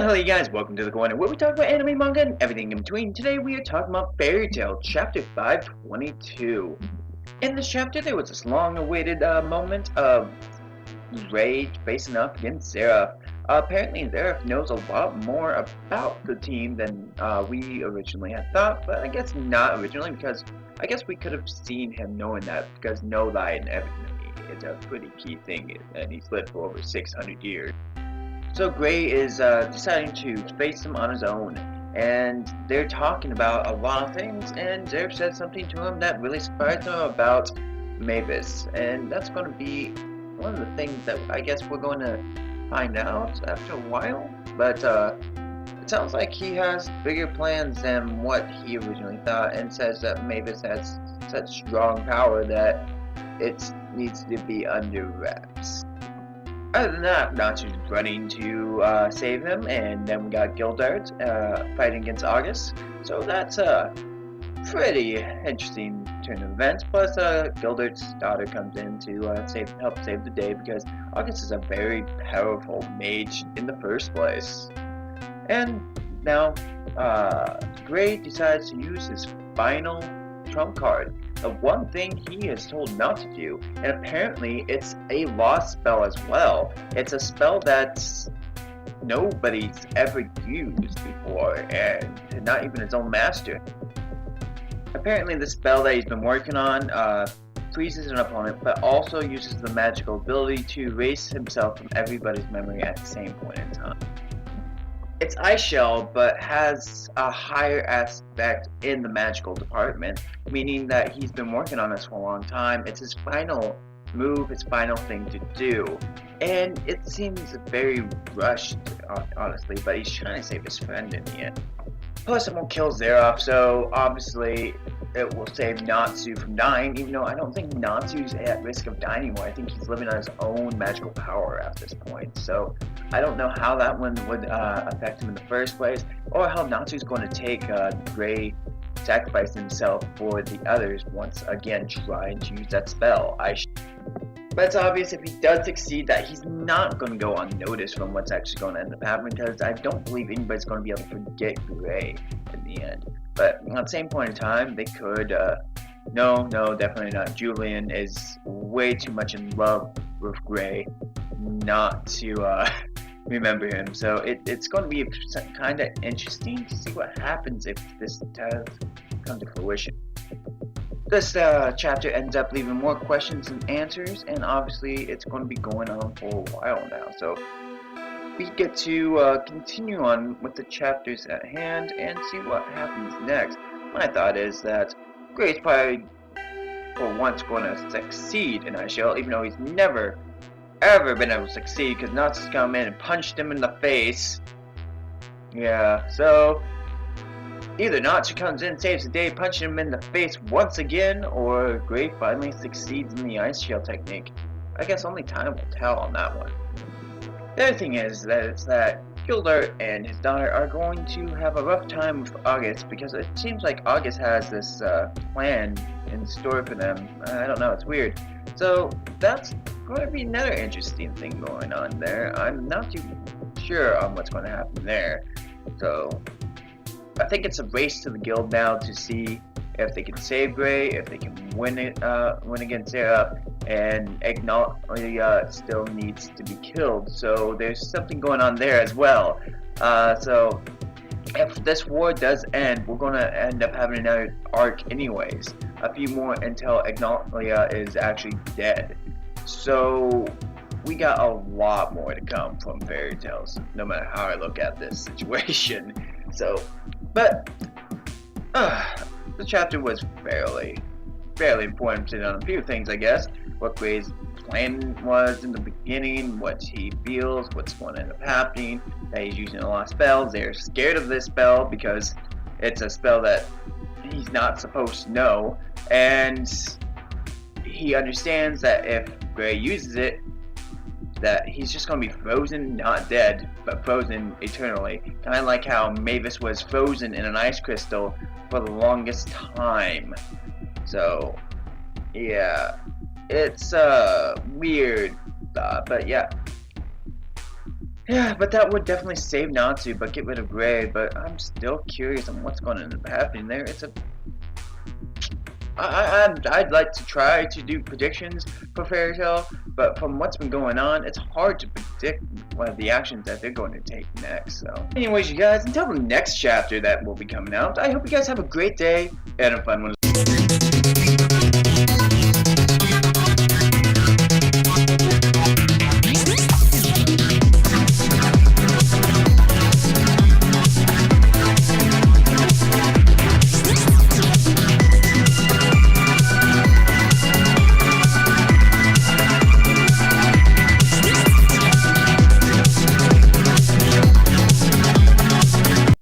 Hello you guys, welcome to the corner where we talk about anime, manga, and everything in between. Today we are talking about Fairy Tail Chapter 522. In this chapter there was this long-awaited moment of Rage facing up against Seraph. Apparently Seraph knows a lot more about the team than we originally had thought, but I guess not originally because I guess we could have seen him knowing that because no lie in everything is a pretty key thing and he's lived for over 600 years. So Gray is deciding to face him on his own, and they're talking about a lot of things, and Zeref said something to him that really surprised him about Mavis, and that's going to be one of the things that I guess we're going to find out after a while, but it sounds like he has bigger plans than what he originally thought, and says that Mavis has such strong power that it needs to be under wraps. Other than that, Natsu's running to save him, and then we got Gildart fighting against August. So that's a pretty interesting turn of events. Plus, Gildart's daughter comes in to help save the day because August is a very powerful mage in the first place. And now, Gray decides to use his final trump card. The one thing he is told not to do, and apparently it's a lost spell as well. It's a spell that nobody's ever used before, and not even his own master. Apparently the spell that he's been working on freezes an opponent, but also uses the magical ability to erase himself from everybody's memory at the same point in time. It's Ice Shell, but has a higher aspect in the magical department, meaning that he's been working on this for a long time. It's his final move, his final thing to do. And it seems very rushed, honestly, but he's trying to save his friend in the end. Plus, it won't kill Seraph, so obviously it will save Natsu from dying, even though I don't think Natsu's at risk of dying anymore. I think he's living on his own magical power at this point. So I don't know how that one would affect him in the first place, or how Natsu's going to take Gray sacrificing himself for the others once again trying to use that spell. But it's obvious if he does succeed that he's not going to go unnoticed from what's actually going to end up happening, because I don't believe anybody's going to be able to forget Gray in the end. But at the same point in time, they could, no, definitely not. Julian is way too much in love with Gray not to remember him. So it's going to be kind of interesting to see what happens if this does come to fruition. This chapter ends up leaving more questions than answers, and obviously it's going to be going on for a while now. So we get to continue on with the chapters at hand and see what happens next. My thought is that Gray's probably for once going to succeed in Ice Shell, even though he's never ever been able to succeed because Natsu's come in and punched him in the face. Yeah, so either Natsu comes in, saves the day, punching him in the face once again, or Gray finally succeeds in the Ice Shell technique. I guess only time will tell on that one. The other thing is that Gildart and his daughter are going to have a rough time with August, because it seems like August has this plan in store for them. I don't know, it's weird. So that's going to be another interesting thing going on there. I'm not too sure on what's going to happen there. So I think it's a race to the guild now to see if they can save Gray, if they can win against Seraph, and Agnalia still needs to be killed. So there's something going on there as well. So if this war does end, we're going to end up having another arc anyways. A few more until Agnalia is actually dead. So we got a lot more to come from Fairy Tales, no matter how I look at this situation. So, but the chapter was fairly important on a few things, I guess. What Gray's plan was in the beginning, what he feels, what's going to end up happening, that he's using a lot of spells. They're scared of this spell because it's a spell that he's not supposed to know, and he understands that if Gray uses it, that he's just going to be frozen, not dead, but frozen eternally. Kind of like how Mavis was frozen in an ice crystal for the longest time. So, yeah, it's weird, but yeah. Yeah, but that would definitely save Natsu, but get rid of Gray. But I'm still curious on what's going to end up happening there. I'd like to try to do predictions for Fairy Tail, but from what's been going on, it's hard to predict one of the actions that they're going to take next. So, anyways, you guys, until the next chapter that will be coming out, I hope you guys have a great day and a fun one.